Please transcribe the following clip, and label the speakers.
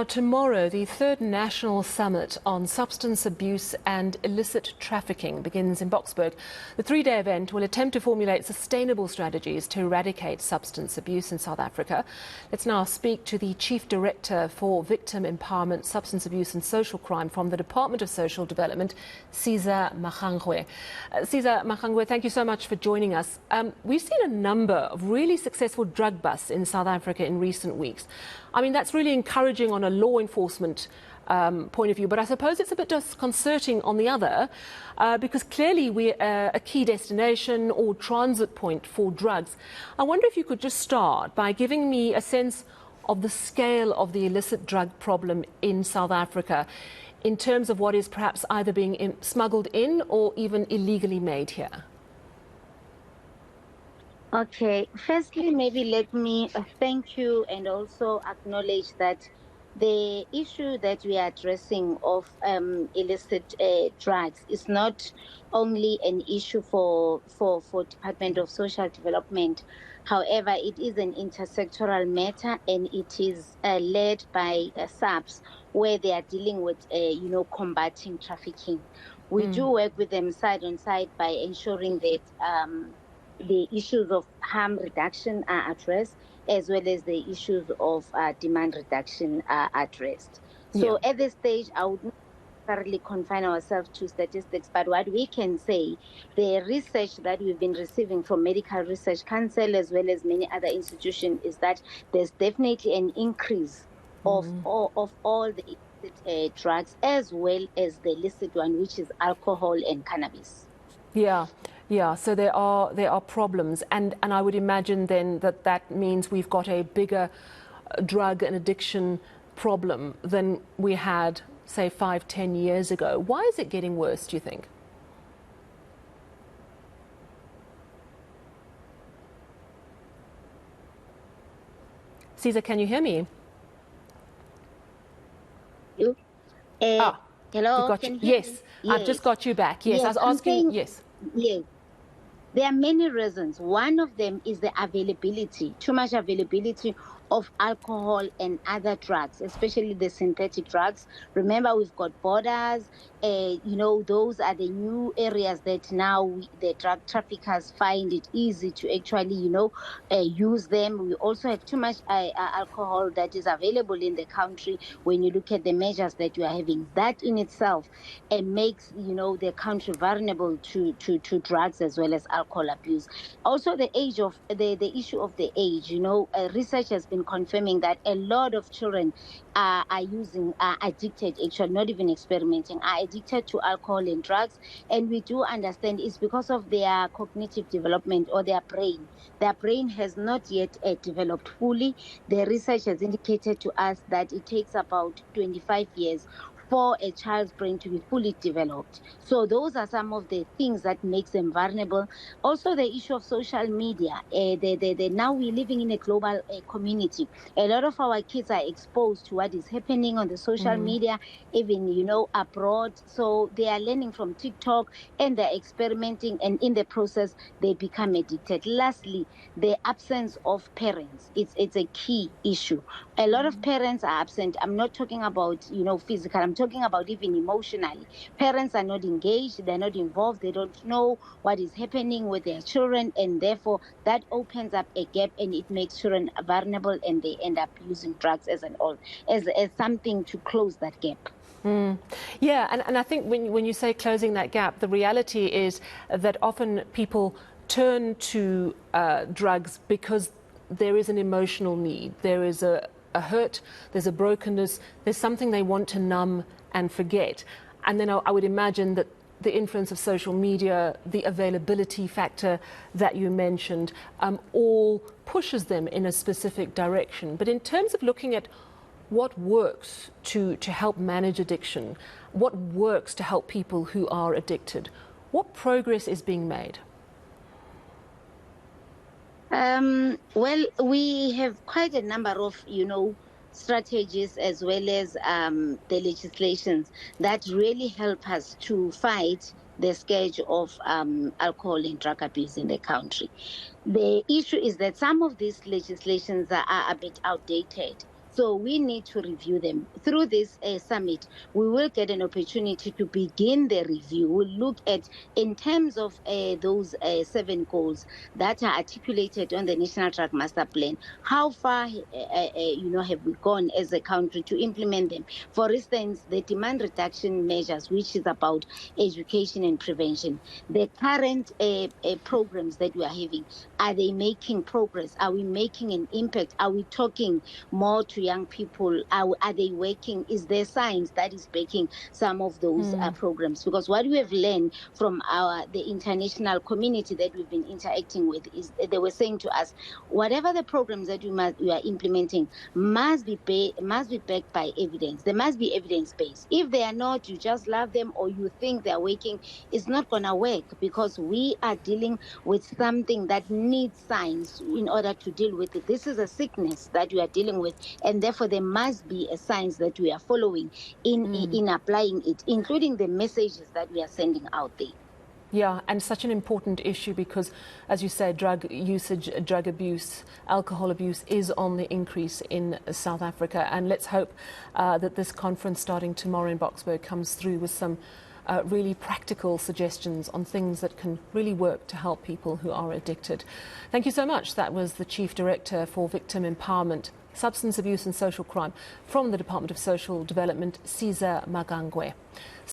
Speaker 1: Now, tomorrow, the third National Summit on Substance Abuse and Illicit Trafficking begins in Boksburg. The three-day event will attempt to formulate sustainable strategies to eradicate substance abuse in South Africa. Let's now speak to the Chief Director for Victim Empowerment, Substance Abuse and Social Crime from the Department of Social Development, Siza Magangoe. Siza Magangoe, thank you so much for joining us. We've seen a number of really successful drug busts in South Africa in recent weeks. I mean, that's really encouraging on a law enforcement point of view, but I suppose it's a bit disconcerting on the other, because clearly we're a key destination or transit point for drugs. I wonder if you could just start by giving me a sense of the scale of the illicit drug problem in South Africa in terms of what is perhaps either being smuggled in or even illegally made here.
Speaker 2: Okay, firstly, maybe let me thank you and also acknowledge that the issue that we are addressing of illicit drugs is not only an issue for Department of Social Development. However, it is an intersectoral matter, and it is led by SAPS, where they are dealing with, combating trafficking. We do work with them side on side by ensuring that the issues of harm reduction are addressed, as well as the issues of demand reduction are addressed. So at this stage, I would not necessarily confine ourselves to statistics, but what we can say, the research that we've been receiving from Medical Research Council, as well as many other institutions, is that there's definitely an increase of all the illicit drugs, as well as the illicit one, which is alcohol and cannabis.
Speaker 1: Yeah, so there are problems, and I would imagine then that means we've got a bigger drug and addiction problem than we had, say, 5-10 years ago. Why is it getting worse, do you think? Siza, can you hear me?
Speaker 2: Hello?
Speaker 1: Yes, I've just got you back. Yes, I was asking, yes.
Speaker 2: Yes. There are many reasons. One of them is the availability, too much availability of alcohol and other drugs, especially the synthetic drugs. Remember, we've got borders. Those are the new areas that now the drug traffickers find it easy to actually, use them. We also have too much alcohol that is available in the country. When you look at the measures that you are having, that in itself makes, the country vulnerable to drugs as well as alcohol abuse. Also, the issue of the age. Research has been confirming that a lot of children are addicted, actually not even experimenting, are addicted to alcohol and drugs. And we do understand it's because of their cognitive development or their brain. Their brain has not yet developed fully. The research has indicated to us that it takes about 25 years for a child's brain to be fully developed. So those are some of the things that makes them vulnerable. Also, the issue of social media. Now we're living in a global community. A lot of our kids are exposed to what is happening on the social media, even, abroad. So they are learning from TikTok and they're experimenting, and in the process, they become addicted. Lastly, the absence of parents. It's a key issue. A lot of parents are absent. I'm not talking about, physical. I'm talking about even emotionally. Parents are not engaged. They're not involved. They don't know what is happening with their children, and therefore that opens up a gap, and it makes children vulnerable, and they end up using drugs as something to close that gap.
Speaker 1: Yeah, and I think when you say closing that gap, the reality is that often people turn to drugs because there is an emotional need. There is a hurt, there's a brokenness, there's something they want to numb and forget. And then I would imagine that the influence of social media, the availability factor that you mentioned, all pushes them in a specific direction. But in terms of looking at what works to help manage addiction, what works to help people who are addicted, what progress is being made?
Speaker 2: Well, we have quite a number of, strategies, as well as the legislations that really help us to fight the scourge of alcohol and drug abuse in the country. The issue is that some of these legislations are a bit outdated. So we need to review them. Through this summit, we will get an opportunity to begin the review. We'll look at, in terms of those 7 goals that are articulated on the National Drug Master Plan, how far have we gone as a country to implement them. For instance, the demand reduction measures, which is about education and prevention. The current programs that we are having, are they making progress? Are we making an impact? Are we talking more to young people? Are they working? Is there science that is backing some of those programs? Because what we have learned from the international community that we've been interacting with is they were saying to us, whatever the programs that you are implementing must be backed by evidence. They must be evidence based. If they are not, you just love them or you think they are working, it's not gonna work, because we are dealing with something that needs science in order to deal with it. This is a sickness that we are dealing with, and therefore there must be a science that we are following in applying it, including the messages that we are sending out there.
Speaker 1: Yeah, and such an important issue because, as you said, drug usage, drug abuse, alcohol abuse is on the increase in South Africa. And let's hope that this conference starting tomorrow in Boksburg comes through with some really practical suggestions on things that can really work to help people who are addicted. Thank you so much. That was the Chief Director for Victim Empowerment, Substance Abuse and Social Crime from the Department of Social Development, Siza Magangoe.